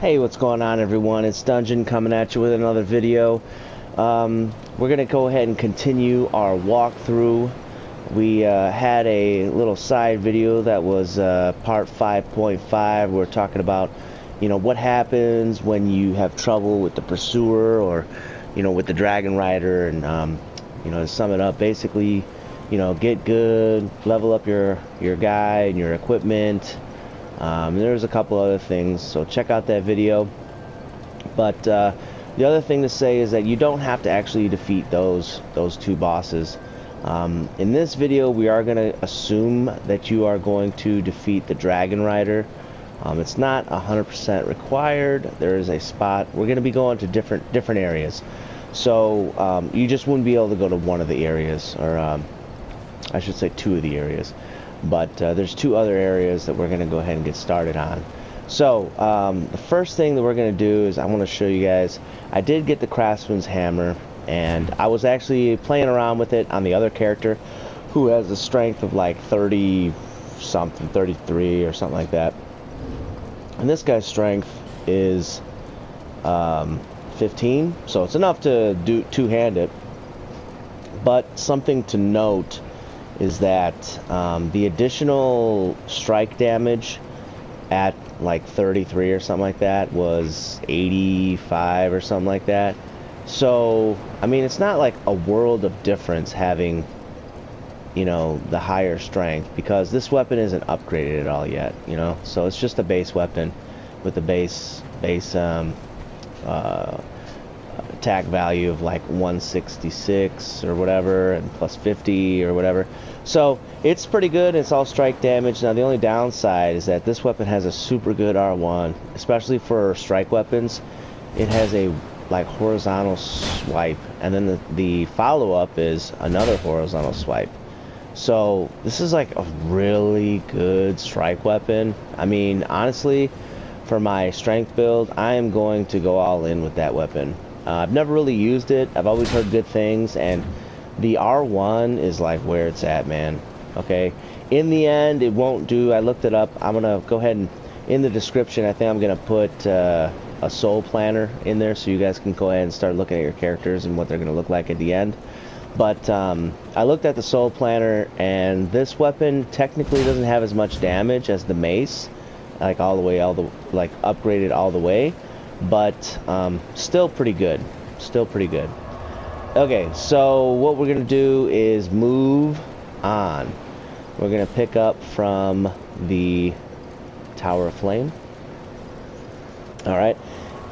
Hey, what's going on, everyone? It's Dungeon coming at you with another video. We're going to go ahead and continue our walkthrough. We had a little side video that was part 5.5. We're talking about, what happens when you have trouble with the Pursuer or, with the Dragon Rider. And, to sum it up, basically, get good, level up your guy and your equipment. There's a couple other things, so check out that video. But the other thing to say is that you don't have to actually defeat those two bosses. In this video, we are going to assume that you are going to defeat the Dragon Rider. It's not 100% required. There is a spot. We're going to be going to different areas, so you just wouldn't be able to go to one of the areas, or I should say two of the areas. But there's two other areas that we're going to go ahead and get started on. So the first thing that we're going to do is I want to show you guys. I did get the Craftsman's hammer, and I was actually playing around with it on the other character who has a strength of like 30 something, 33 or something like that. And this guy's strength is 15, so it's enough to do two-handed. But something to note is that the additional strike damage at like 33 or something like that was 85 or something like that. So I mean, it's not like a world of difference having the higher strength, because this weapon isn't upgraded at all yet, so it's just a base weapon with the base attack value of like 166 or whatever, and plus 50 or whatever. So it's pretty good. It's all strike damage. Now the only downside is that this weapon has a super good R1, especially for strike weapons. It has a like horizontal swipe, and then the follow-up is another horizontal swipe. So this is like a really good strike weapon. I mean, honestly, for my strength build, I am going to go all in with that weapon. I've never really used it. I've always heard good things, and the R1 is like where it's at, man. Okay, in the end, it won't do. I looked it up. I'm gonna go ahead and in the description, I think I'm gonna put a Soul Planner in there, so you guys can go ahead and start looking at your characters and what they're gonna look like at the end. But I looked at the Soul Planner, and this weapon technically doesn't have as much damage as the mace, like upgraded all the way. But still pretty good. Okay, so what we're gonna do is move on. We're gonna pick up from the Tower of Flame. All right,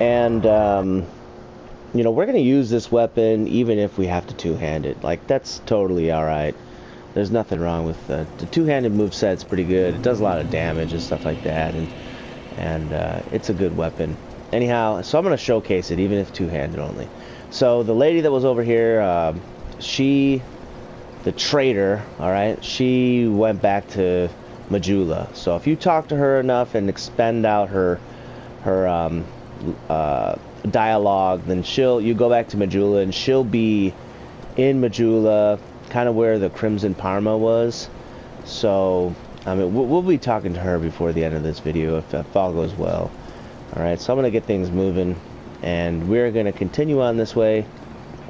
and we're gonna use this weapon even if we have to two-hand it. Like, that's totally all right. There's nothing wrong with the two-handed moveset's pretty good. It does a lot of damage and stuff like that, and it's a good weapon. Anyhow, so I'm going to showcase it, even if two-handed only. So the lady that was over here, the traitor, alright, she went back to Majula. So if you talk to her enough and expend out her dialogue, then you go back to Majula, and she'll be in Majula, kind of where the Crimson Parma was. So, I mean, we'll be talking to her before the end of this video, if all goes well. Alright, so I'm going to get things moving, and we're going to continue on this way.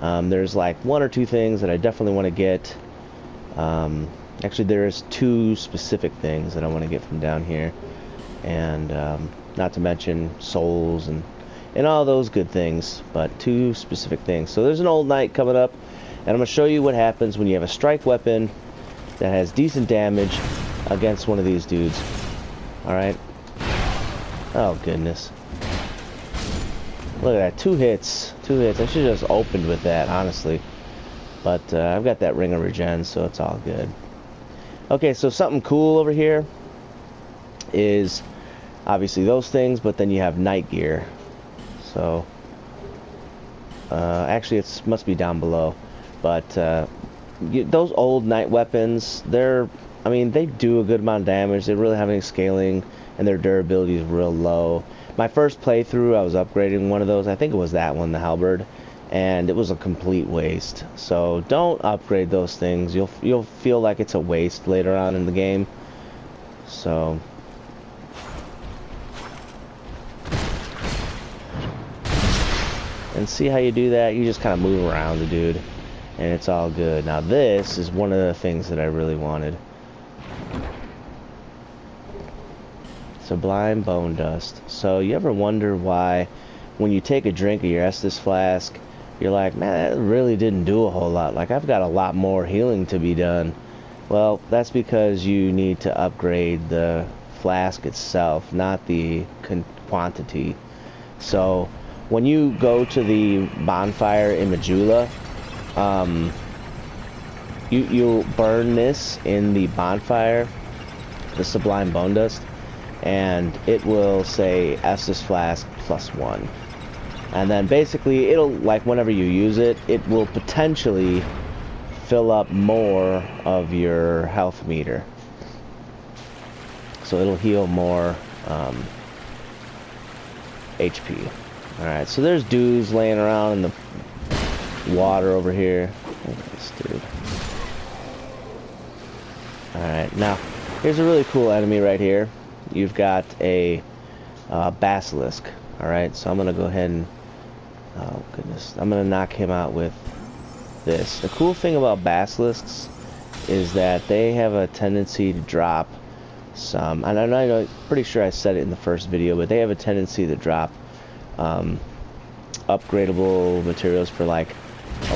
There's like one or two things that I definitely want to get. Actually, there's two specific things that I want to get from down here. And not to mention souls and all those good things, but two specific things. So there's an old knight coming up, and I'm going to show you what happens when you have a strike weapon that has decent damage against one of these dudes. Alright. Oh, goodness. Look at that. Two hits. I should have just opened with that, honestly. But I've got that ring of regen, so it's all good. Okay, so something cool over here is obviously those things, but then you have night gear. So, actually, it must be down below. But those old night weapons, they do a good amount of damage. They really have any scaling, and their durability is real low. My first playthrough, I was upgrading one of those. I think it was that one, the halberd, and it was a complete waste. So don't upgrade those things. You'll feel like it's a waste later on in the game. So And see how you do that? You just kind of move around the dude, and it's all good. Now this is one of the things that I really wanted. Sublime Bone Dust. So you ever wonder why when you take a drink of your Estus flask, you're like, man, that really didn't do a whole lot. Like, I've got a lot more healing to be done. Well, that's because you need to upgrade the flask itself, not the quantity. So when you go to the bonfire in Majula, you'll burn this in the bonfire, the Sublime Bone Dust, and it will say Estus Flask +1. And then basically it'll, like, whenever you use it, it will potentially fill up more of your health meter. So it'll heal more HP. Alright, so there's dudes laying around in the water over here. Look at this dude. Alright, now here's a really cool enemy right here. You've got a Basilisk. Alright, so I'm going to go ahead and, oh goodness, I'm going to knock him out with this. The cool thing about Basilisks is that they have a tendency to drop some, and I'm pretty sure I said it in the first video, but they have a tendency to drop upgradable materials for, like,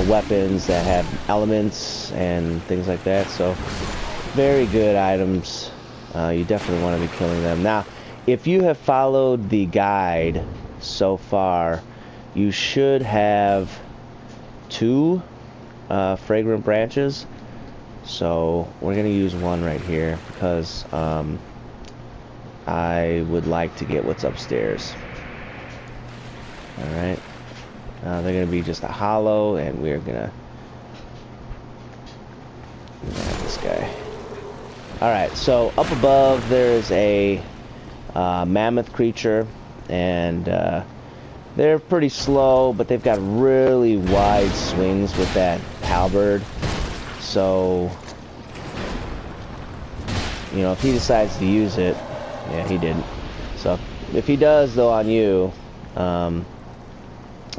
weapons that have elements and things like that. So very good items. You definitely want to be killing them. Now, if you have followed the guide so far, you should have 2 fragrant branches. So we're going to use one right here because I would like to get what's upstairs. Alright. They're going to be just a hollow, and we're going to have this guy. Alright, so up above there is a mammoth creature, and they're pretty slow, but they've got really wide swings with that halberd. So, you know, if he decides to use it, yeah, he didn't. So, if he does, though, on you,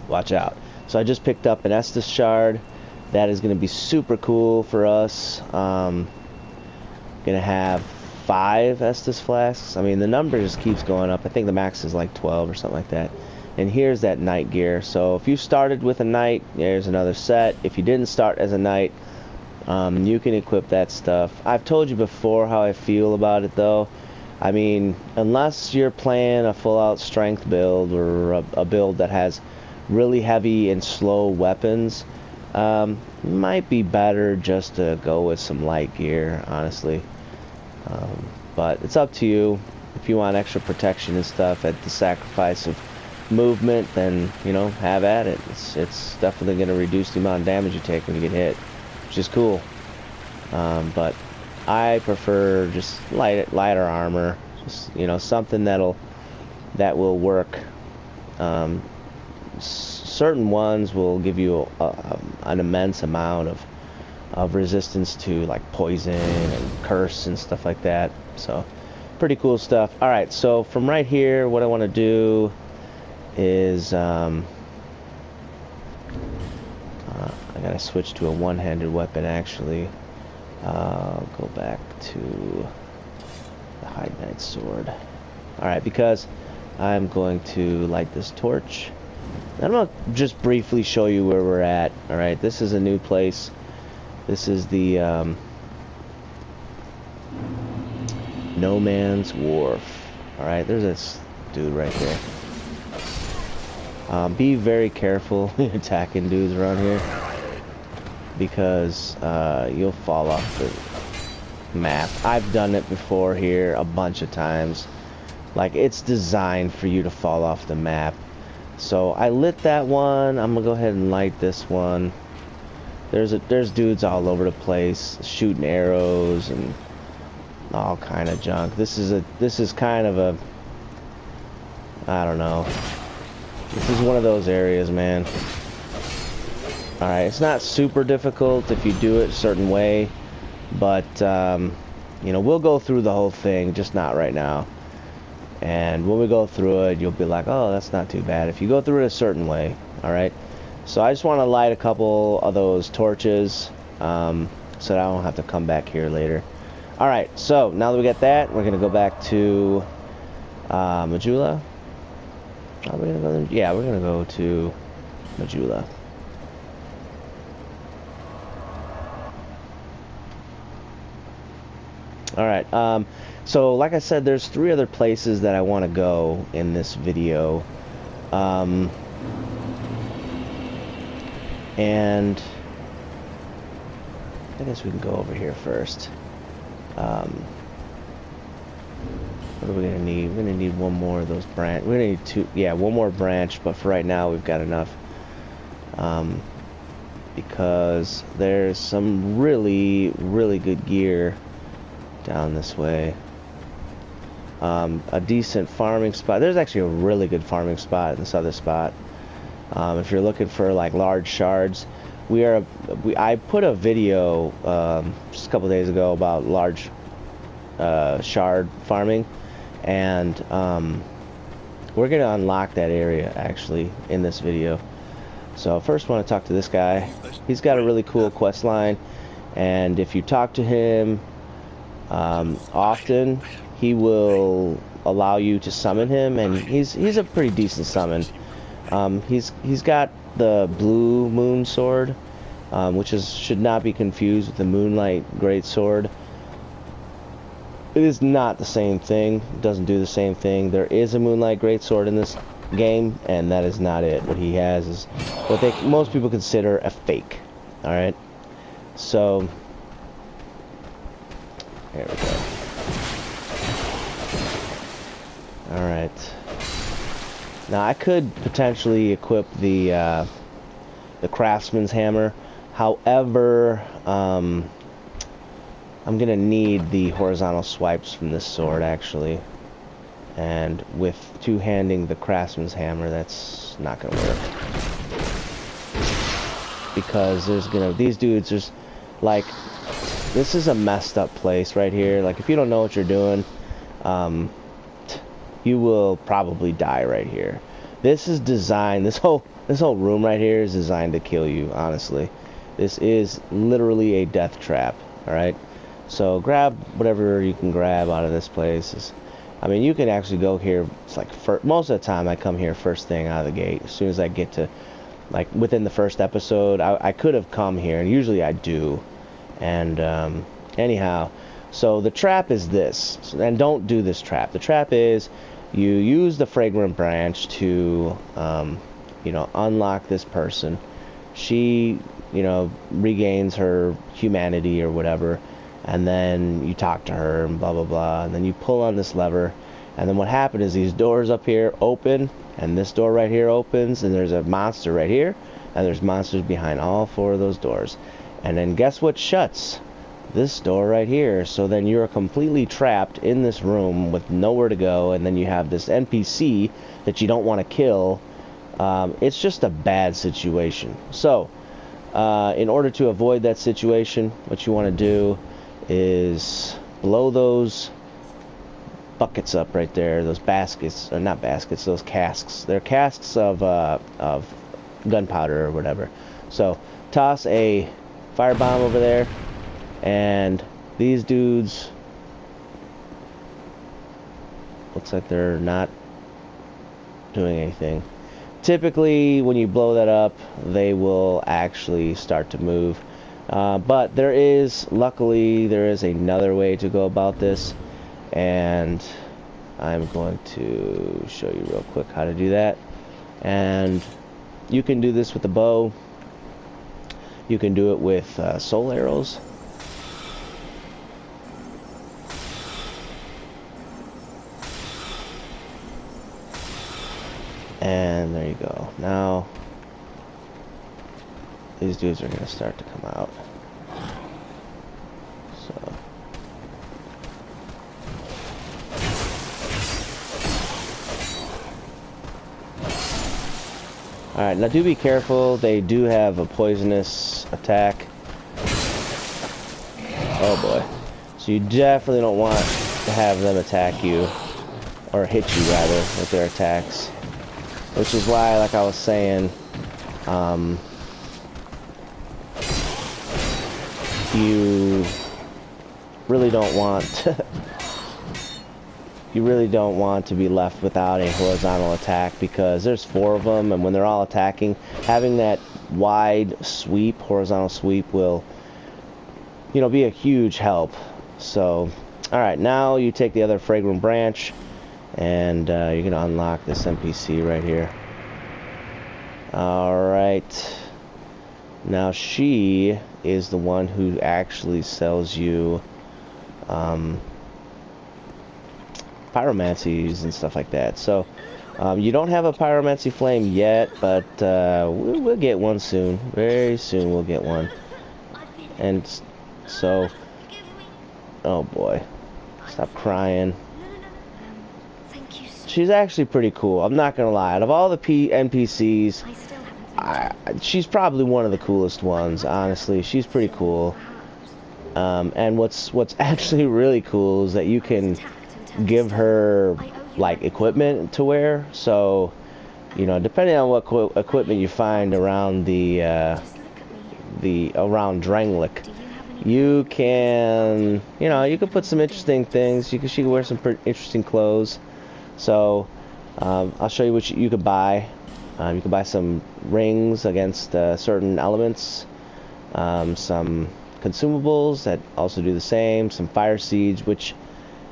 watch out. So I just picked up an Estus Shard. That is going to be super cool for us. Going to have 5 Estus flasks. I mean, the number just keeps going up. I think the max is like 12 or something like that. And here's that knight gear. So if you started with a knight, there's another set. If you didn't start as a knight, you can equip that stuff. I've told you before how I feel about it, though. I mean, unless you're playing a full-out strength build or a build that has really heavy and slow weapons, might be better just to go with some light gear, honestly. But it's up to you. If you want extra protection and stuff at the sacrifice of movement, then, you know, have at it. It's definitely going to reduce the amount of damage you take when you get hit, which is cool. But I prefer just lighter armor, just, you know, something that will work. Certain ones will give you an immense amount of resistance to, like, poison and curse and stuff like that. So pretty cool stuff. Alright, so from right here, what I want to do is I gotta switch to a one-handed weapon, actually. I'll go back to the High Knight sword. Alright, because I'm going to light this torch. I'm going to just briefly show you where we're at. Alright, this is a new place. This is the No Man's Wharf. Alright, there's this dude right there. Be very careful attacking dudes around here, because you'll fall off the map. I've done it before here a bunch of times. Like, it's designed for you to fall off the map. So I lit that one. I'm gonna go ahead and light this one. There's dudes all over the place shooting arrows and all kind of junk. This is kind of a, I don't know. This is one of those areas, man. Alright, it's not super difficult if you do it a certain way, but you know, we'll go through the whole thing, just not right now. And when we go through it, you'll be like, oh, that's not too bad. If you go through it a certain way, Alright, so I just want to light a couple of those torches so that I don't have to come back here later. Alright, so now that we got that, we're going to go back to Majula. Are we gonna go there? Yeah, we're going to go to Majula. Alright, so like I said, there's 3 other places that I want to go in this video. And I guess we can go over here first. What are we gonna need? We're gonna need one more of those branch. We're gonna need 2. Yeah, one more branch. But for right now, we've got enough. Because there's some really, really good gear down this way. A decent farming spot. There's actually a really good farming spot in this other spot. If you're looking for like large shards, I put a video just a couple days ago about large shard farming, and we're gonna unlock that area actually in this video. So first, I want to talk to this guy. He's got a really cool quest line, and if you talk to him often, he will allow you to summon him, and he's a pretty decent summon. He's got the blue moon sword, which should not be confused with the moonlight great sword. It is not the same thing. It doesn't do the same thing. There is a moonlight great sword in this game, and that is not it. What he has is what most people consider a fake. All right, so there we go. All right. Now I could potentially equip the Craftsman's hammer. However, I'm gonna need the horizontal swipes from this sword actually, and with two-handing the Craftsman's hammer, that's not gonna work because these dudes. There's like, this is a messed up place right here. Like, if you don't know what you're doing, you will probably die right here. This is designed, this whole room right here is designed to kill you, honestly. This is literally a death trap, alright? So grab whatever you can grab out of this place. I mean, you can actually go here. It's like, most of the time I come here first thing out of the gate. As soon as I get to, like, within the first episode, I could have come here, and usually I do. And anyhow, so the trap is this, and don't do this trap. The trap is, you use the fragrant branch to, unlock this person. She, regains her humanity or whatever, and then you talk to her and blah, blah, blah, and then you pull on this lever, and then what happened is these doors up here open, and this door right here opens, and there's a monster right here, and there's monsters behind all 4 of those doors. And then guess what shuts? This door right here. So then you're completely trapped in this room with nowhere to go, and then you have this NPC that you don't want to kill. It's just a bad situation. So in order to avoid that situation, what you want to do is blow those buckets up right there, those baskets, or not baskets, those casks. They're casks of gunpowder or whatever. So toss a firebomb over there, and these dudes, looks like they're not doing anything. Typically when you blow that up, they will actually start to move, but luckily there is another way to go about this, and I'm going to show you real quick how to do that. And you can do this with a bow. You can do it with soul arrows. And there you go. Now these dudes are going to start to come out. So alright, now do be careful. They do have a poisonous attack. Oh boy. So you definitely don't want to have them attack you, or hit you rather, with their attacks. Which is why, like I was saying, You really don't want you really don't want to be left without a horizontal attack, because there's 4 of them, and when they're all attacking, having that wide sweep, horizontal sweep, will, you know, be a huge help. So, alright, now you take the other fragrant branch, and you're going to unlock this NPC right here. Alright. Now she is the one who actually sells you pyromancies and stuff like that. So you don't have a pyromancy flame yet, but we'll get one soon. Very soon we'll get one. And so, oh boy, stop crying. She's actually pretty cool. I'm not gonna lie. Out of all the NPCs, she's probably one of the coolest ones. Honestly, she's pretty cool. And what's actually really cool is that you can give her like equipment to wear. So, you know, depending on what equipment you find around around Drangleic, you can, you know, you can put some interesting things. She can wear some pretty interesting clothes. So I'll show you what you could buy. You can buy some rings against certain elements, some consumables that also do the same, some fire seeds, which,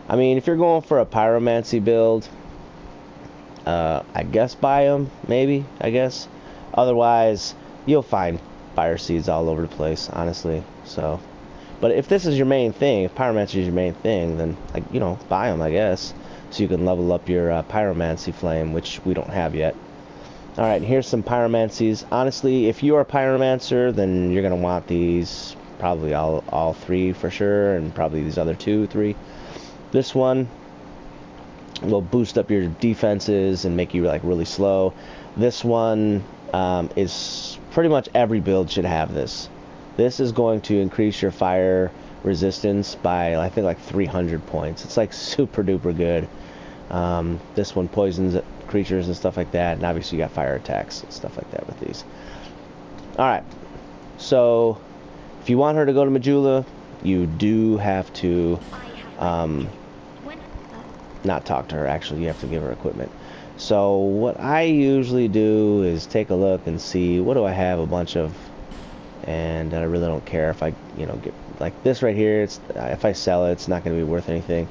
I mean, if you're going for a pyromancy build, I guess buy them, maybe, I guess. Otherwise, you'll find fire seeds all over the place, honestly. So, but if this is your main thing, if pyromancy is your main thing, then, like, you know, buy them, I guess, so you can level up your pyromancy flame, which we don't have yet. Alright, here's some pyromancies. Honestly, if you're a pyromancer, then you're going to want these, probably all 3 for sure, and probably these other 2, 3. This one will boost up your defenses and make you like really slow. This one is pretty much every build should have this. This is going to increase your fire resistance by, I think, like 300 points. It's like super duper good. This one poisons creatures and stuff like that, and obviously you got fire attacks and stuff like that with these. Alright, so if you want her to go to Majula, you do have to not talk to her. Actually, you have to give her equipment. So what I usually do is take a look and see, what do I have a bunch of, and I really don't care if I, you know, get like this right here. It's, if I sell it, it's not going to be worth anything.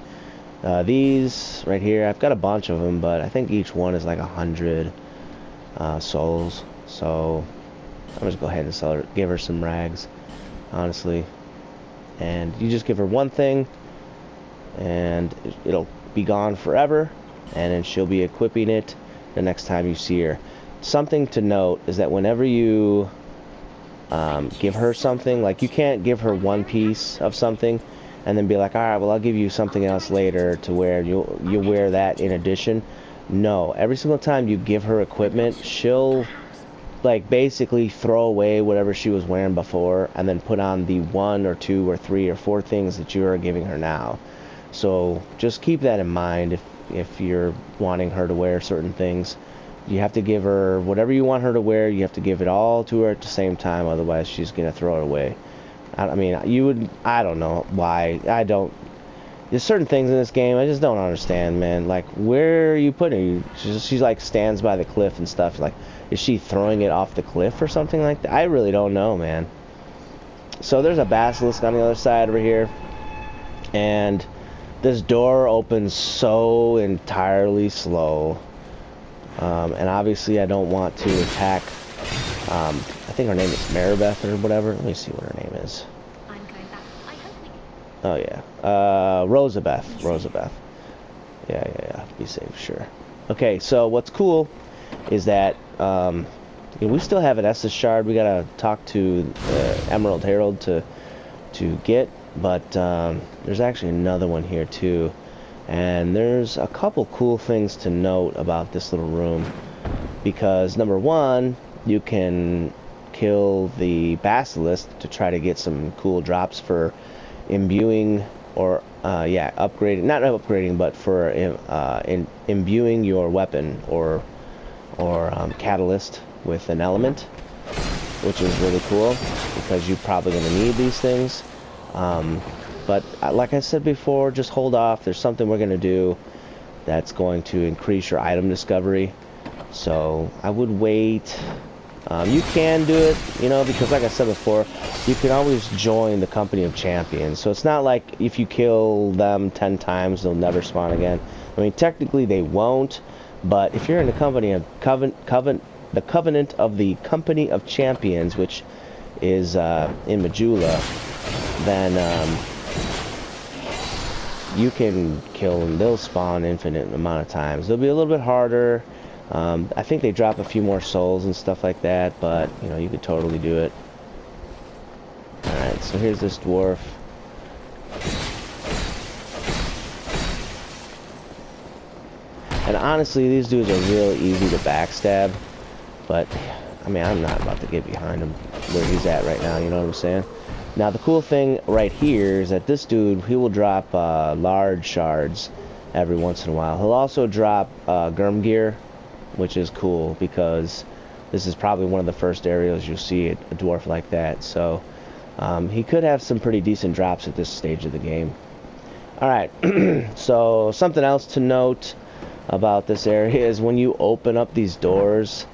These right here, I've got a bunch of them, but I think each one is like 100 souls. So I'm just go ahead and sell her, give her some rags, honestly. And you just give her one thing, and it'll be gone forever, and then she'll be equipping it the next time you see her. Something to note is that whenever you give her something, like, you can't give her one piece of something and then be like, alright, well, I'll give you something else later to wear, you'll wear that in addition. No, every single time you give her equipment, she'll like basically throw away whatever she was wearing before and then put on the 1 or 2 or 3 or 4 things that you are giving her now. So just keep that in mind if you're wanting her to wear certain things. You have to give her whatever you want her to wear. You have to give it all to her at the same time, otherwise she's gonna throw it away. I mean, I don't know why. There's certain things in this game I just don't understand, man. Like, where are you putting her? She's like stands by the cliff and stuff. Like, is she throwing it off the cliff or something like that? I really don't know, man. So there's a basilisk on the other side over here, and this door opens so entirely slow. And obviously I don't want to attack, I think her name is Maribeth or whatever. Let me see what her name is. I'm going back. I hope we... Oh yeah, Rosabeth. Yeah, be safe, sure. Okay, so what's cool is that we still have an Estus Shard we gotta talk to the Emerald Herald to get, but there's actually another one here too. And there's a couple cool things to note about this little room, because number one, you can kill the Basilisk to try to get some cool drops for imbuing, or upgrading, not upgrading, but for imbuing your weapon or catalyst with an element. which is really cool because you're probably going to need these things. But like I said before, just hold off. There's something we're going to do that's going to increase your item discovery. So I would wait. You can do it, you know, because like I said before, you can always join the company of champions. So it's not like if you kill them 10 times, they'll never spawn again. I mean, technically they won't, but if you're in the company of the covenant of the company of champions, which is in Majula, then you can kill them. They'll spawn infinite amount of times. They'll be a little bit harder. I think they drop a few more souls and stuff like that, but you know, you could totally do it. Alright, so here's this dwarf. And honestly, these dudes are real easy to backstab, but I mean, I'm not about to get behind him where he's at right now, you know what I'm saying? Now the cool thing right here is that this dude, he will drop large shards every once in a while. He'll also drop Germ gear, which is cool because this is probably one of the first areas you'll see a dwarf like that. So he could have some pretty decent drops at this stage of the game. Alright, so something else to note about this area is when you open up these doors,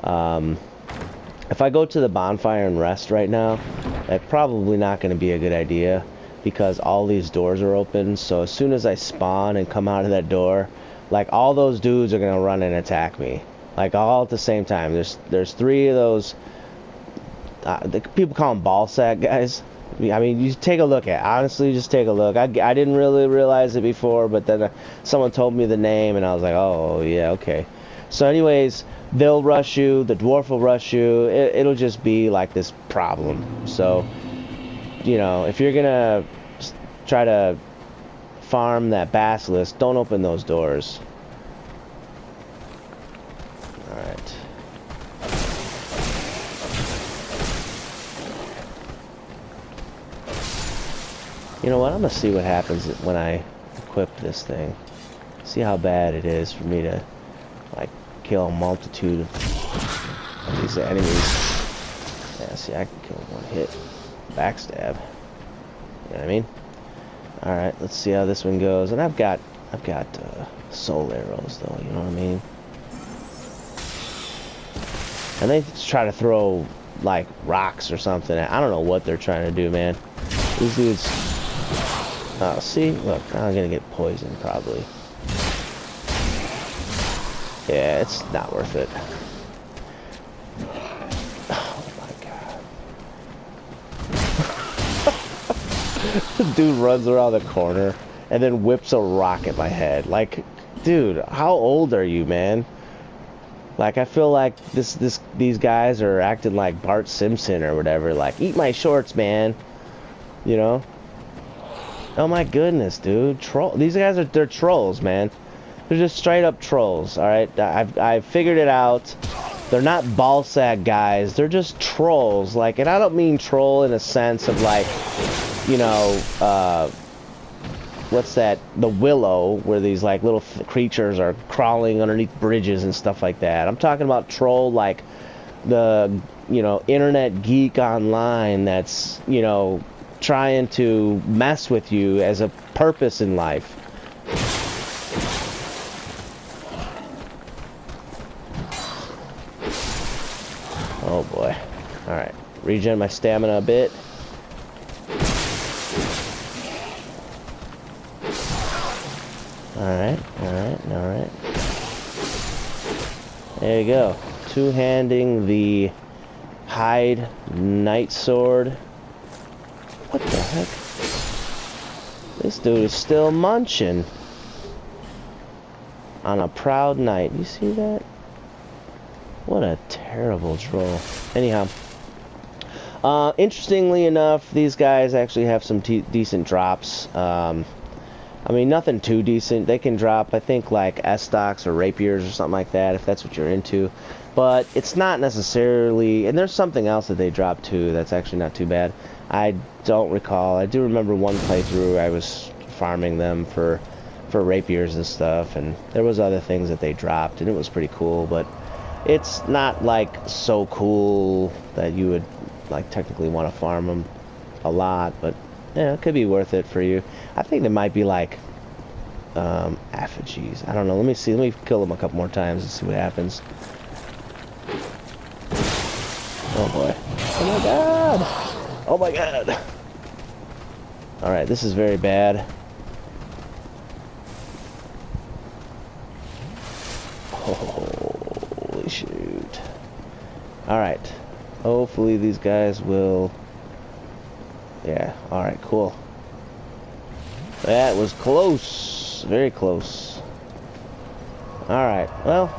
if I go to the bonfire and rest right now, that's probably not going to be a good idea because all these doors are open. So as soon as I spawn and come out of that door, like all those dudes are going to run and attack me, like all at the same time. There's 3 of those the people call them ball sack guys. I mean, you take a look at, honestly, just take a look. I didn't really realize it before, but then someone told me the name and I was like, oh yeah, okay. So anyways, they'll rush you, the dwarf will rush you, it'll just be like this problem. So, you know, if you're gonna try to farm that Basilisk, don't open those doors. Alright. You know what, I'm gonna see what happens when I equip this thing. See how bad it is for me to, like, kill a multitude of these enemies. Yeah, see, I can kill one hit. Backstab. You know what I mean? Alright, let's see how this one goes. And I've got soul arrows though, you know what I mean? And they just try to throw like rocks or something. I don't know what they're trying to do, man. These dudes. Oh, see? Look, now I'm gonna get poisoned probably. Yeah, it's not worth it. Oh my god. The dude runs around the corner and then whips a rock at my head. Like, dude, how old are you, man? Like, I feel like these guys are acting like Bart Simpson or whatever. Like, eat my shorts, man. You know? Oh my goodness, dude. These guys they're trolls, man. They're just straight up trolls, alright? I've figured it out. They're not ballsack guys. They're just trolls. Like, and I don't mean troll in a sense of like, you know, what's that? The Willow, where these like little creatures are crawling underneath bridges and stuff like that. I'm talking about troll like the, you know, internet geek online that's, you know, trying to mess with you as a purpose in life. Oh boy. Alright. Regen my stamina a bit. Alright. There you go. Two-handing the Hide Knight Sword. What the heck? This dude is still munching on a proud night. You see that? What a terrible troll. Anyhow, interestingly enough, these guys actually have some decent drops. I mean, nothing too decent. They can drop, I think, like S-stocks or rapiers or something like that, if that's what you're into. But it's not necessarily... And there's something else that they drop too that's actually not too bad. I don't recall. I do remember one playthrough I was farming them for rapiers and stuff, and there was other things that they dropped, and it was pretty cool. But It's not like so cool that you would like technically want to farm them a lot, but yeah, it could be worth it for you. I think there might be like effigies. I don't know. Let me see. Let me kill them a couple more times and see what happens. Oh boy. Oh my god. Oh my god. Alright, this is very bad. Holy shoot. Alright. Hopefully these guys will... Yeah, alright, cool. That was close. Very close. Alright, well...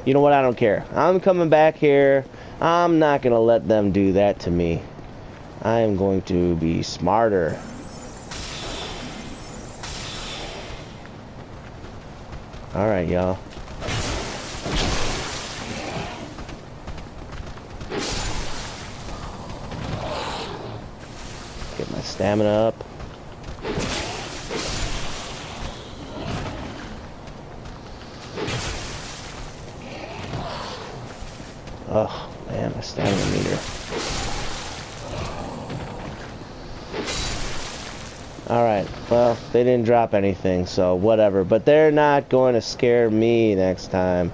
You know what? I don't care. I'm coming back here. I'm not going to let them do that to me. I am going to be smarter. Alright, y'all. Get my stamina up. Oh, man, my stamina meter. Alright, well, they didn't drop anything, so whatever. But they're not going to scare me next time.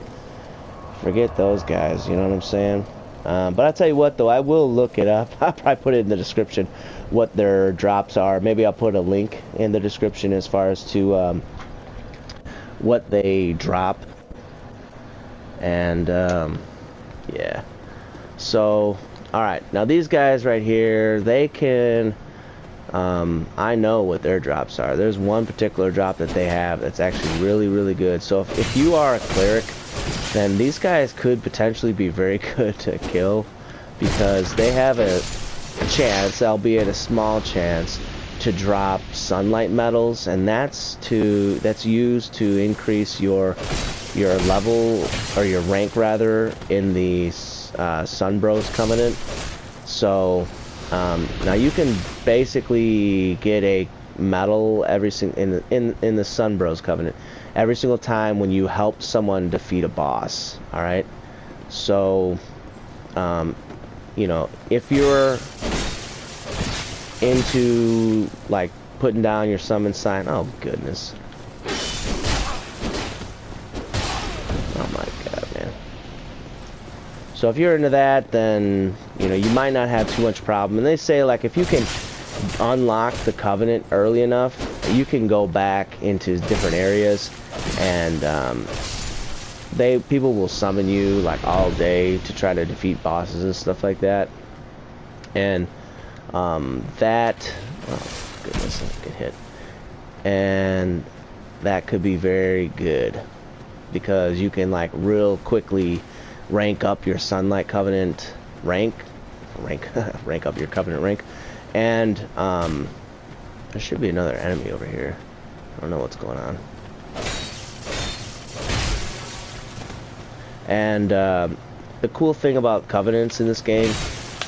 Forget those guys, you know what I'm saying? But I'll tell you what, though, I will look it up. I'll probably put it in the description what their drops are. Maybe I'll put a link in the description as far as to what they drop. And, yeah. So, alright. Now, these guys right here, they can... I know what their drops are. There's one particular drop that they have that's actually really, really good. So if you are a cleric, then these guys could potentially be very good to kill, because they have a chance, albeit a small chance, to drop sunlight metals, and that's used to increase your level, or your rank rather, in the Sunbros Covenant. So now you can basically get a medal in the Sunbros Covenant every single time when you help someone defeat a boss. All right, so you know, if you're into like putting down your summon sign, oh goodness, oh my god, man. So if you're into that, then you know you might not have too much problem. And they say like if you can unlock the Covenant early enough, you can go back into different areas, and people will summon you like all day to try to defeat bosses and stuff like that. And that, oh goodness, good hit. And that could be very good, because you can like real quickly rank up your Sunlight Covenant rank up your Covenant rank. And there should be another enemy over here. I don't know what's going on. And the cool thing about Covenants in this game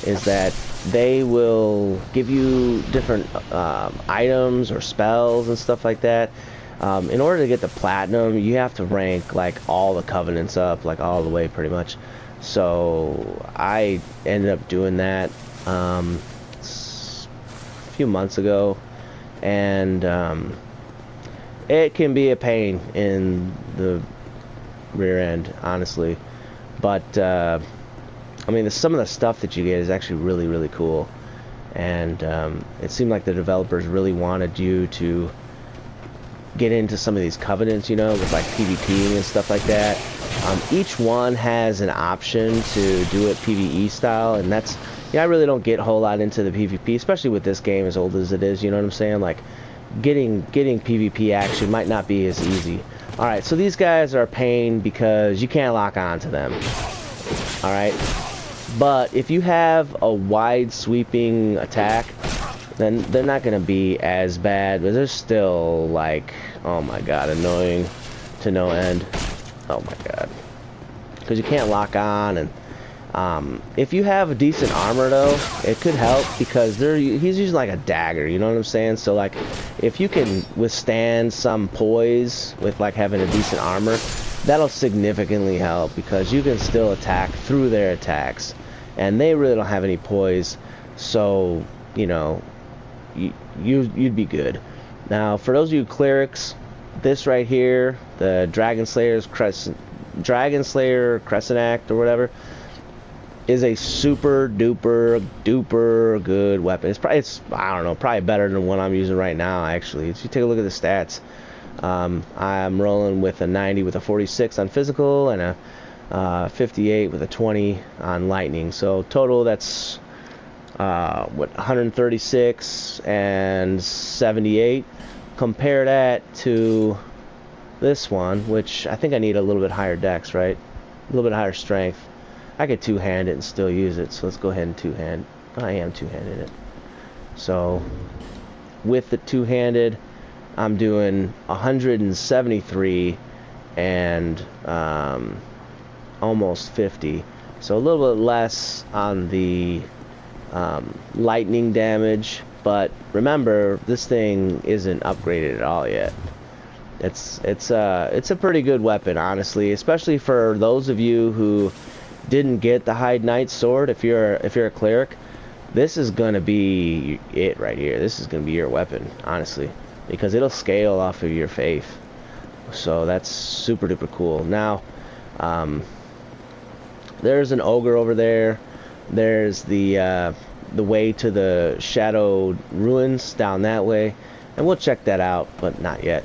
is that they will give you different items or spells and stuff like that. In order to get the Platinum, you have to rank like all the Covenants up, like all the way pretty much. So I ended up doing that a few months ago, and it can be a pain in the rear end, honestly. But I mean, some of the stuff that you get is actually really, really cool. And it seemed like the developers really wanted you to get into some of these Covenants, you know, with like PvP and stuff like that. Each one has an option to do it PvE style, and that's, yeah, I really don't get a whole lot into the PvP, especially with this game as old as it is, you know what I'm saying? Like, getting PvP action might not be as easy. Alright, so these guys are a pain because you can't lock on to them. Alright? But if you have a wide sweeping attack, then they're not going to be as bad, but they're still like, oh my god, annoying to no end. Oh my god. Because you can't lock on, and if you have a decent armor though, it could help, because he's using like a dagger, you know what I'm saying? So like, if you can withstand some poise with like having a decent armor, that'll significantly help, because you can still attack through their attacks, and they really don't have any poise, so you know, you'd be good. Now for those of you clerics, this right here, the Dragon Slayer Crescent Act or whatever, is a super duper good weapon. It's I don't know, probably better than what I'm using right now. Actually, if you take a look at the stats, I'm rolling with a 90 with a 46 on physical and a 58 with a 20 on lightning. So total, that's what, 136 and 78. Compare that to this one, which I think I need a little bit higher dex, right? A little bit higher strength. I could two-hand it and still use it, so let's go ahead and two-hand. I am two-handed it. So with the two-handed, I'm doing 173 and almost 50. So a little bit less on the lightning damage, but remember, this thing isn't upgraded at all yet. It's a pretty good weapon, honestly, especially for those of you who didn't get the Hide Knight sword. If you're a cleric, this is gonna be it right here. This is gonna be your weapon, honestly, because it'll scale off of your faith. So that's super duper cool. Now, there's an ogre over there. There's the way to the Shadowed Ruins down that way, and we'll check that out, but not yet.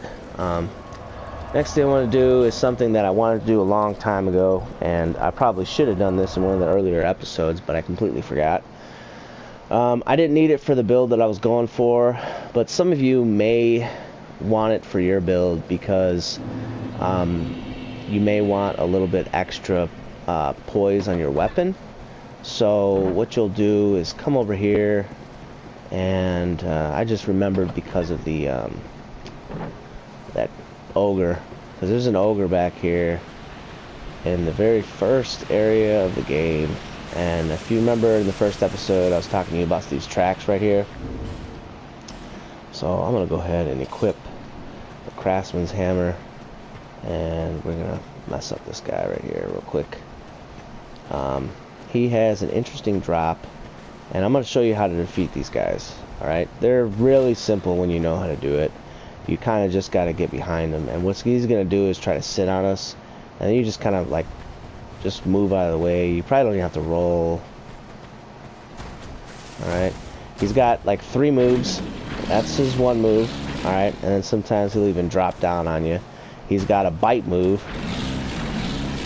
Next thing I want to do is something that I wanted to do a long time ago, and I probably should have done this in one of the earlier episodes, but I completely forgot. I didn't need it for the build that I was going for, but some of you may want it for your build, because you may want a little bit extra poise on your weapon. So what you'll do is come over here, and I just remembered because of the that ogre, because there's an ogre back here in the very first area of the game. And if you remember in the first episode, I was talking to you about these tracks right here. So I'm gonna go ahead and equip the Craftsman's hammer, and we're gonna mess up this guy right here real quick. He has an interesting drop, and I'm gonna show you how to defeat these guys. Alright, they're really simple when you know how to do it. You kind of just got to get behind him, and what he's going to do is try to sit on us, and then you just kind of like just move out of the way. You probably don't even have to roll. Alright, he's got like 3 moves. That's his one move. Alright, and then sometimes he'll even drop down on you. He's got a bite move,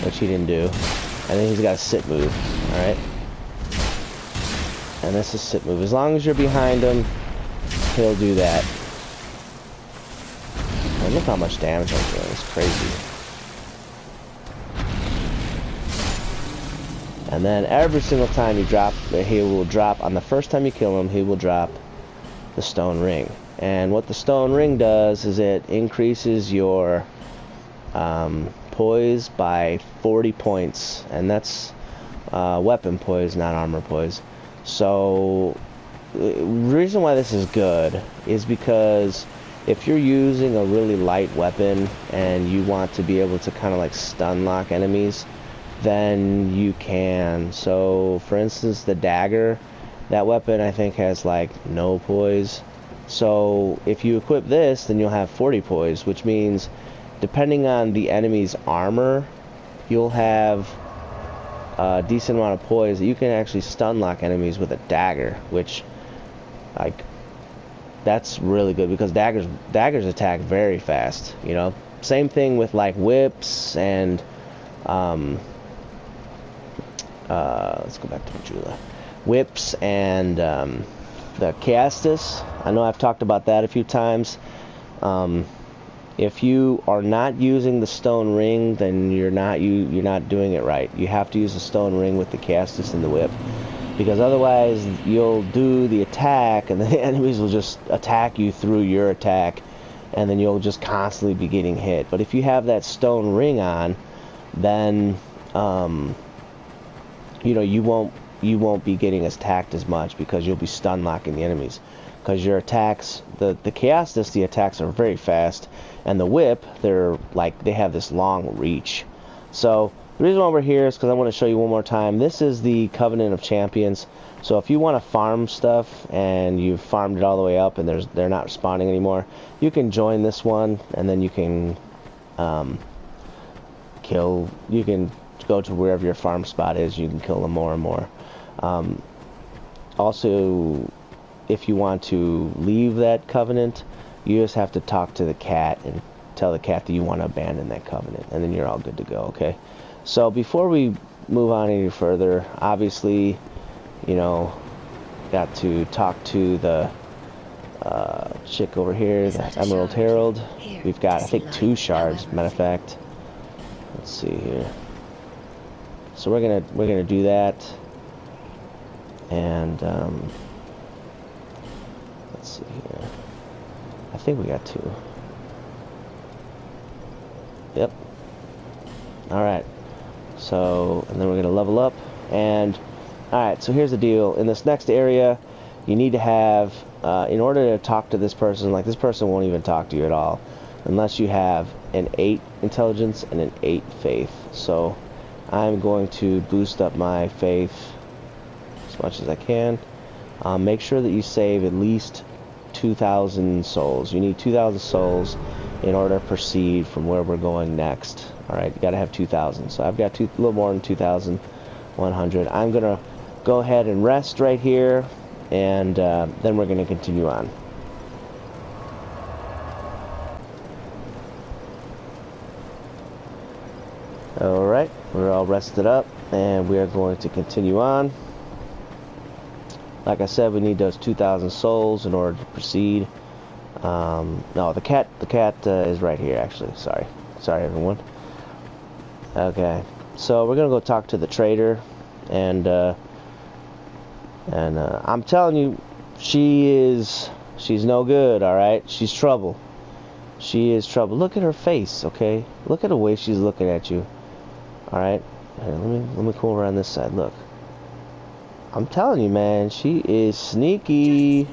which he didn't do, and then he's got a sit move. Alright, and this is sit move. As long as you're behind him, he'll do that. And look how much damage I'm doing. It's crazy. And then every single time you drop, he will drop, on the first time you kill him, he will drop the stone ring. And what the stone ring does is it increases your poise by 40 points. And that's weapon poise, not armor poise. So the reason why this is good is because if you're using a really light weapon and you want to be able to kind of like stun lock enemies, then you can. So for instance, the dagger, that weapon I think has like no poise. So if you equip this, then you'll have 40 poise, which means depending on the enemy's armor, you'll have a decent amount of poise. You can actually stun lock enemies with a dagger, which, like, that's really good, because daggers attack very fast, you know. Same thing with like whips and let's go back to Majula. Whips and the Estus. I know I've talked about that a few times. If you are not using the stone ring, then you're not doing it right. You have to use the stone ring with the Estus and the whip, because otherwise you'll do the attack and the enemies will just attack you through your attack, and then you'll just constantly be getting hit. But if you have that stone ring on, then you know, you won't you won't be getting attacked as much because you'll be stun locking the enemies. Because your attacks, the Chaos Dynasty attacks are very fast, and the whip, they have this long reach. So the reason why we're here is because I want to show you one more time. This is the Covenant of Champions. So if you want to farm stuff and you've farmed it all the way up and they're not spawning anymore, you can join this one, and then you can you can go to wherever your farm spot is. You can kill them more and more. Also, if you want to leave that covenant, you just have to talk to the cat and tell the cat that you want to abandon that covenant, and then you're all good to go. Okay, so before we move on any further, obviously, you know, got to talk to the chick over here, the Emerald Herald. We've got, I think, 2 shards, matter of fact. Let's see here. So we're gonna do that, and let's see here. I think we got 2. Yep. All right. So, and then we're gonna level up, and all right. So here's the deal. In this next area, you need to have, in order to talk to this person, like this person won't even talk to you at all, unless you have an 8 intelligence and an 8 faith. So I'm going to boost up my faith as much as I can. Make sure that you save at least 2,000 souls. You need 2,000 souls in order to proceed from where we're going next. Alright, you gotta have 2,000. So I've got a little more than 2,100. I'm gonna go ahead and rest right here, and then we're gonna continue on. Alright, we're all rested up, and we are going to continue on. Like I said, we need those 2,000 souls in order to proceed. No, the cat is right here, actually. Sorry, everyone. Okay, so we're gonna go talk to the trader, and I'm telling you, she's no good. All right, she's trouble. She is trouble. Look at her face. Okay, look at the way she's looking at you. All right, here, let me come over on this side. Look. I'm telling you, man, she is sneaky.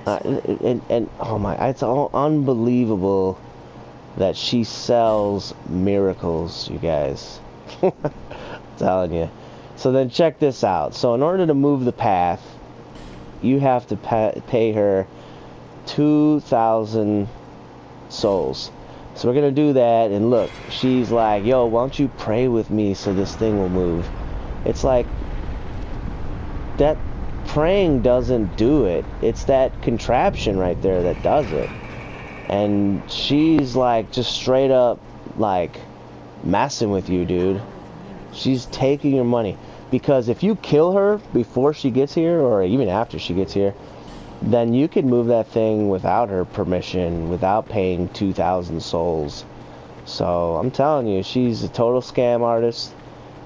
And oh my, it's all unbelievable that she sells miracles, you guys. I'm telling you. So then check this out. So in order to move the path, you have to pay her 2,000 souls. So we're gonna do that, and look, she's like, yo, why don't you pray with me so this thing will move? It's like, that praying doesn't do it. It's that contraption right there that does it. And she's like just straight up like messing with you, dude. She's taking your money. Because if you kill her before she gets here, or even after she gets here, then you can move that thing without her permission, without paying 2,000 souls. So I'm telling you, she's a total scam artist.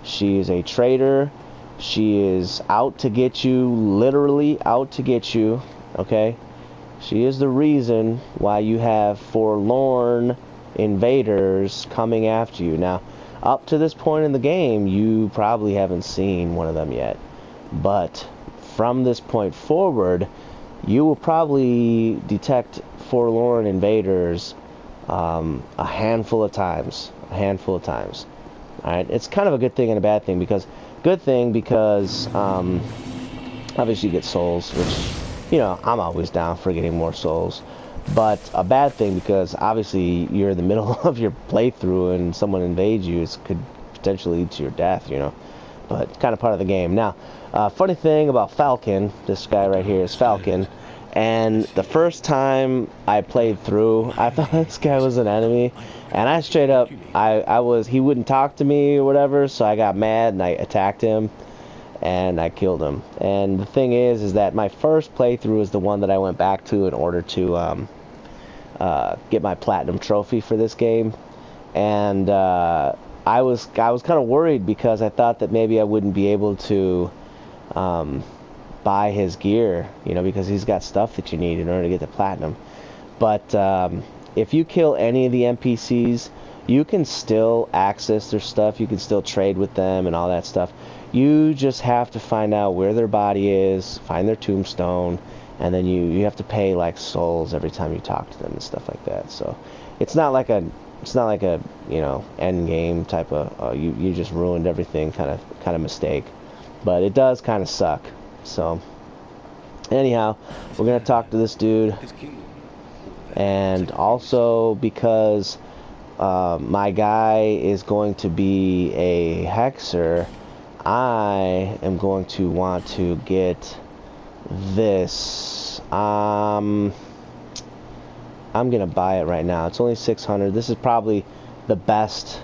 She is a traitor. She is out to get you, literally out to get you, okay? She is the reason why you have forlorn invaders coming after you. Now, up to this point in the game, you probably haven't seen one of them yet. But from this point forward, you will probably detect forlorn invaders a handful of times. Alright, it's kind of a good thing and a bad thing, because obviously you get souls, which, you know, I'm always down for getting more souls. But a bad thing, because obviously you're in the middle of your playthrough and someone invades you, it could potentially lead to your death, you know. But it's kind of part of the game. Now, funny thing about Falcon, this guy right here is Falcon. And the first time I played through, I thought this guy was an enemy, and I straight up, he wouldn't talk to me or whatever, so I got mad and I attacked him, and I killed him. And the thing is that my first playthrough is the one that I went back to in order to get my platinum trophy for this game, and I was kind of worried, because I thought that maybe I wouldn't be able to buy his gear, you know, because he's got stuff that you need in order to get the platinum. But if you kill any of the NPCs, you can still access their stuff, you can still trade with them and all that stuff. You just have to find out where their body is, find their tombstone, and then you have to pay like souls every time you talk to them and stuff like that. So it's not like a you know, end game type of you just ruined everything kind of mistake, but it does kind of suck. So anyhow, we're gonna talk to this dude, and also because my guy is going to be a hexer, I am going to want to get this. I'm gonna buy it right now. It's only 600. This is probably the best.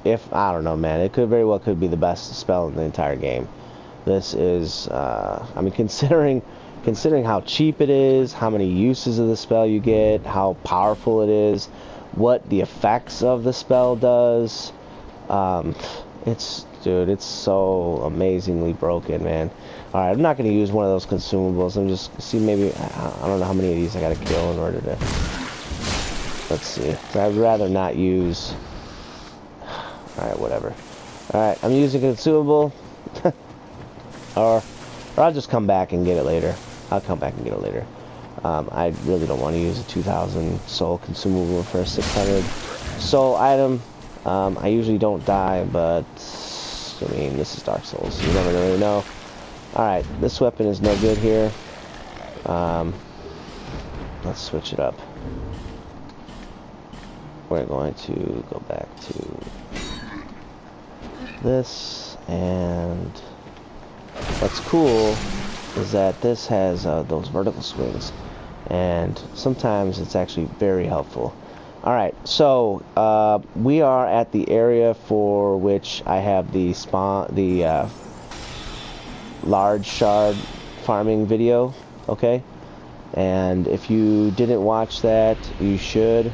If I don't know, man, it could very well could be the best spell in the entire game. This is, I mean, considering how cheap it is, how many uses of the spell you get, how powerful it is, what the effects of the spell does. It's so amazingly broken, man. Alright, I'm not going to use one of those consumables. I'm just, see, maybe, I don't know how many of these I got to kill in order to, let's see. I'd rather not use, alright, whatever. Alright, I'm using a consumable, or I'll just come back and get it later. I'll come back and get it later. I really don't want to use a 2,000 soul consumable for a 600 soul item. I usually don't die, but I mean, this is Dark Souls, so you never really know. Alright, this weapon is no good here. Let's switch it up. We're going to go back to this, and what's cool is that this has those vertical swings, and sometimes it's actually very helpful. Alright, so we are at the area for which I have the large shard farming video, okay? And if you didn't watch that, you should.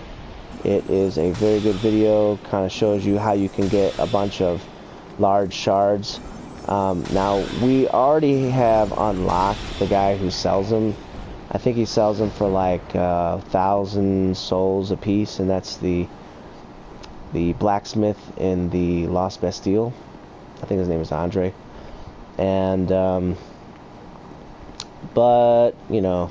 It is a very good video, kind of shows you how you can get a bunch of large shards. Now, we already have unlocked the guy who sells them. I think he sells them for like 1,000 souls a piece, and that's the blacksmith in the Lost Bastille. I think his name is Andre. And but you know,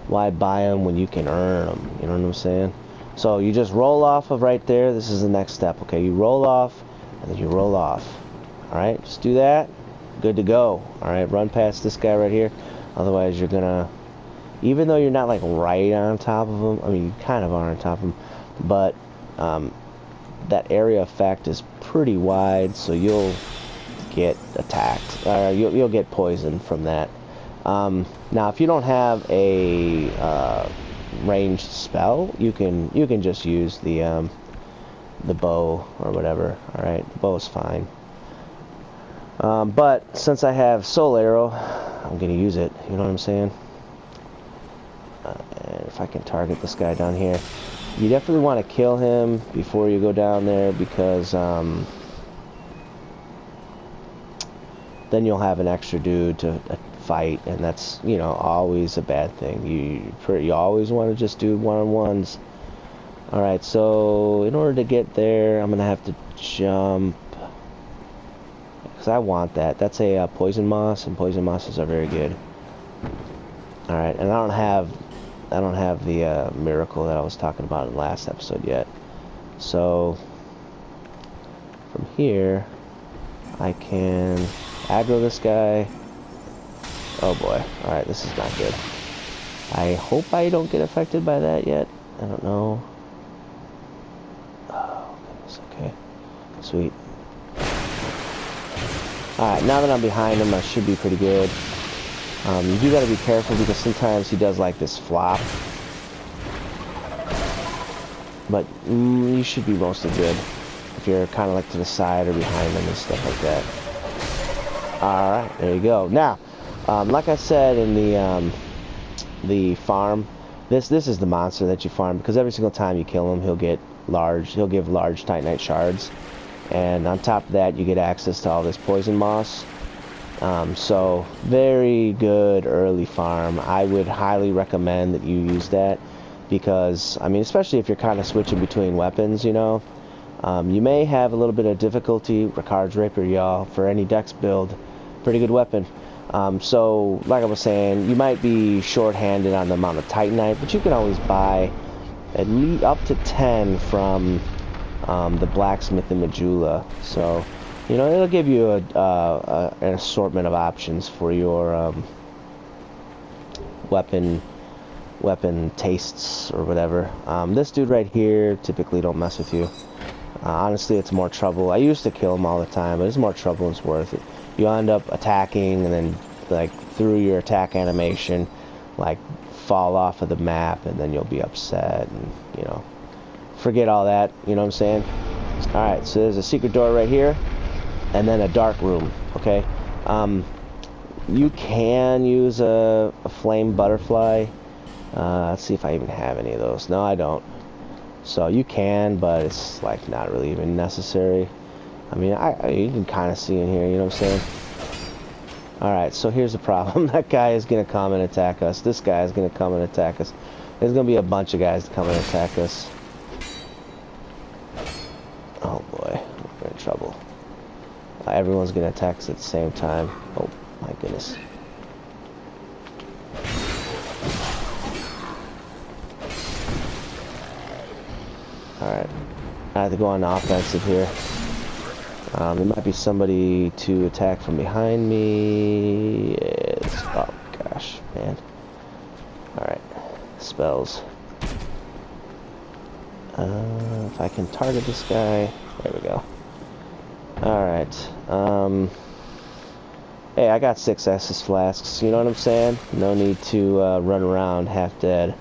why buy them when you can earn them? You know what I'm saying? So you just roll off of right there. This is the next step. Okay, you roll off, and then you roll off. All right, just do that. Good to go. All right, run past this guy right here. Otherwise, you're gonna, even though you're not like right on top of him, I mean, you kind of are on top of him, but that area effect is pretty wide, so you'll get attacked, or you'll get poisoned from that. Now, if you don't have a ranged spell, you can just use the bow or whatever. All right, the bow is fine. But since I have Soul Arrow, I'm gonna use it. You know what I'm saying? And if I can target this guy down here, you definitely want to kill him before you go down there, because then you'll have an extra dude to fight, and that's, you know, always a bad thing. You always want to just do one-on-ones. All right, so in order to get there, I'm gonna have to jump, because I want that. That's a poison moss, and poison mosses are very good. All right, and I don't have the miracle that I was talking about in the last episode yet. So from here, I can aggro this guy. Oh boy! All right, this is not good. I hope I don't get affected by that yet. I don't know. Oh goodness. Okay. Sweet. Alright, now that I'm behind him, I should be pretty good. You do gotta be careful, because sometimes he does like this flop. But you should be mostly good if you're kind of like to the side or behind him and stuff like that. Alright, there you go. Now, like I said in the farm, this is the monster that you farm, because every single time you kill him, he'll give large Titanite shards. And on top of that, you get access to all this poison moss. So very good early farm. I would highly recommend that you use that, because I mean, especially if you're kind of switching between weapons, you know, You may have a little bit of difficulty. Ricard's Rapier, y'all, for any dex build. Pretty good weapon. So, like I was saying, you might be short-handed on the amount of Titanite, but you can always buy at least up to 10 from the blacksmith in Majula. So, you know, it'll give you an assortment of options for your weapon tastes or whatever. This dude right here typically don't mess with you. Honestly, it's more trouble. I used to kill him all the time, but it's more trouble than it's worth it. You end up attacking and then, like, through your attack animation, like, fall off of the map, and then you'll be upset and, you know, forget all that, you know what I'm saying? Alright, so there's a secret door right here, and then a dark room, okay? You can use a flame butterfly. Let's see if I even have any of those. No, I don't. So you can, but it's like not really even necessary. I mean, you can kind of see in here, you know what I'm saying? Alright, so here's the problem. That guy is going to come and attack us. This guy is going to come and attack us. There's going to be a bunch of guys to come and attack us. Oh boy, we're in trouble. Everyone's going to attack us at the same time. Oh my goodness. Alright, I have to go on the offensive here. There might be somebody to attack from behind me. Oh gosh, man. Alright, spells. If I can target this guy, there we go. Alright, hey, I got 6 Estus flasks, you know what I'm saying? No need to run around half dead.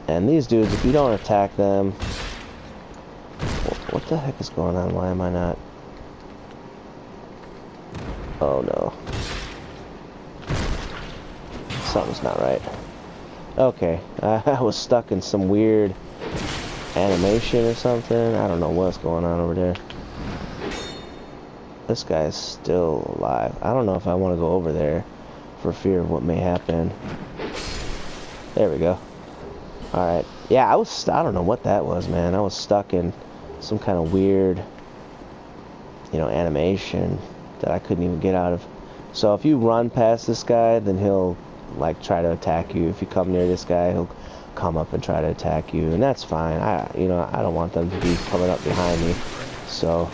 And these dudes, if you don't attack them... What the heck is going on? Why am I not... Oh no. Something's not right. Okay, I was stuck in some weird animation or something. I don't know what's going on over there. This guy is still alive. I don't know if I want to go over there for fear of what may happen. There we go. Alright, yeah, I don't know what that was, man. I was stuck in some kind of weird, you know, animation that I couldn't even get out of. So if you run past this guy, then he'll, like, try to attack you. If you come near this guy, he'll come up and try to attack you, and that's fine. I don't want them to be coming up behind me. So,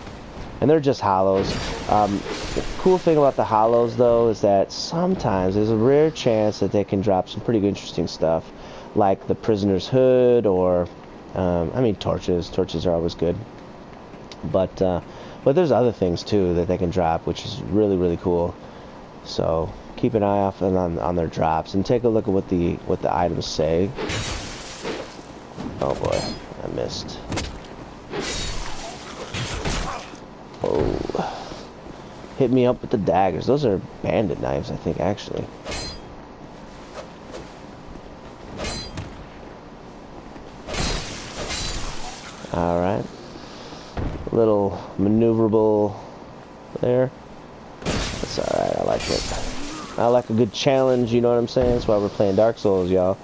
and they're just hollows. The cool thing about the hollows, though, is that sometimes there's a rare chance that they can drop some pretty interesting stuff. Like the prisoner's hood, or I mean torches. Torches are always good, but there's other things too that they can drop, which is really, really cool. So keep an eye off on their drops and take a look at what the items say. Oh boy, I missed. Oh, hit me up with the daggers. Those are bandit knives, I think, actually. Alright. A little maneuverable there. That's alright, I like it. I like a good challenge, you know what I'm saying? That's why we're playing Dark Souls, y'all.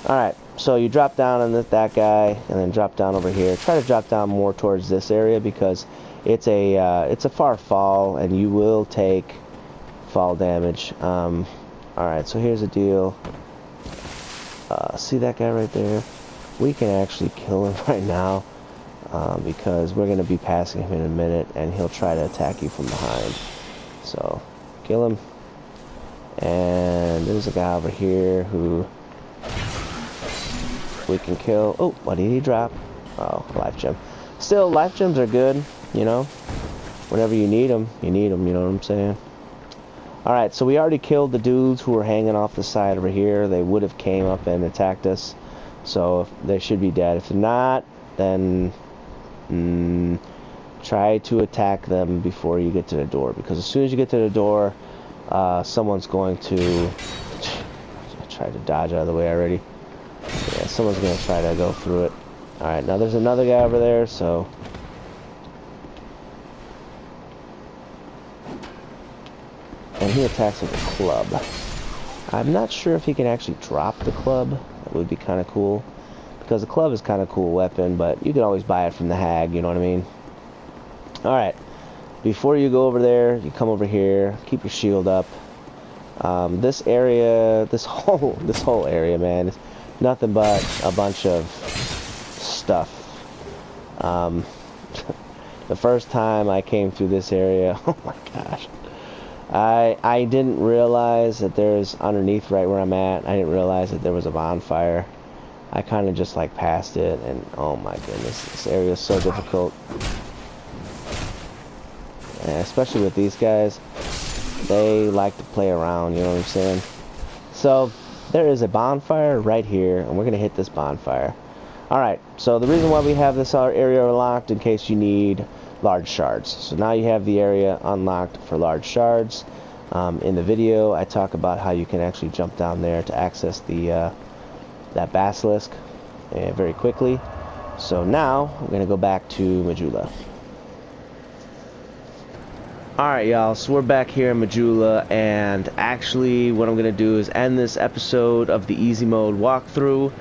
Alright, so you drop down on that guy, and then drop down over here. Try to drop down more towards this area, because it's a far fall, and you will take fall damage. Alright, so here's the deal. See that guy right there? We can actually kill him right now. Because we're going to be passing him in a minute, and he'll try to attack you from behind. So, kill him. And there's a guy over here who we can kill. Oh, what did he drop? Oh, life gem. Still, life gems are good, you know. Whenever you need them, you know what I'm saying? Alright, so we already killed the dudes who were hanging off the side over here. They would have came up and attacked us. So, they should be dead. If they're not, then... try to attack them before you get to the door, because as soon as you get to the door, someone's going to try to dodge out of the way already. Yeah, someone's going to try to go through it. Alright, now there's another guy over there, so... And he attacks with a club. I'm not sure if he can actually drop the club. would be kind of cool, because the club is kind of cool weapon, but you can always buy it from the hag, you know what I mean? Alright, before you go over there, you come over here, keep your shield up. This area, this whole area, man, is nothing but a bunch of stuff. The first time I came through this area, oh my gosh, I didn't realize that there's underneath right where I'm at, I didn't realize that there was a bonfire. I kind of just like passed it, and oh my goodness, this area is so difficult. And especially with these guys, they like to play around, you know what I'm saying? So there is a bonfire right here, and we're gonna hit this bonfire. Alright, so the reason why we have this area unlocked, in case you need large shards. So now you have the area unlocked for large shards. In the video, I talk about how you can actually jump down there to access the that Basilisk very quickly. So now we're gonna go back to Majula. Alright y'all, so we're back here in Majula, and actually what I'm gonna do is end this episode of the easy mode walkthrough.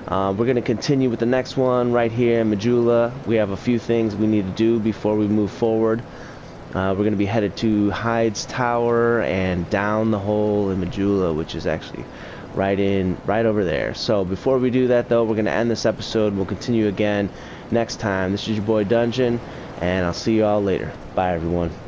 We're gonna continue with the next one right here in Majula. We have a few things we need to do before we move forward. We're gonna be headed to Hyde's Tower and down the hole in Majula, which is actually right over there. So before we do that though, we're gonna end this episode. We'll continue again next time. This is your boy Dungeon, and I'll see you all later. Bye everyone.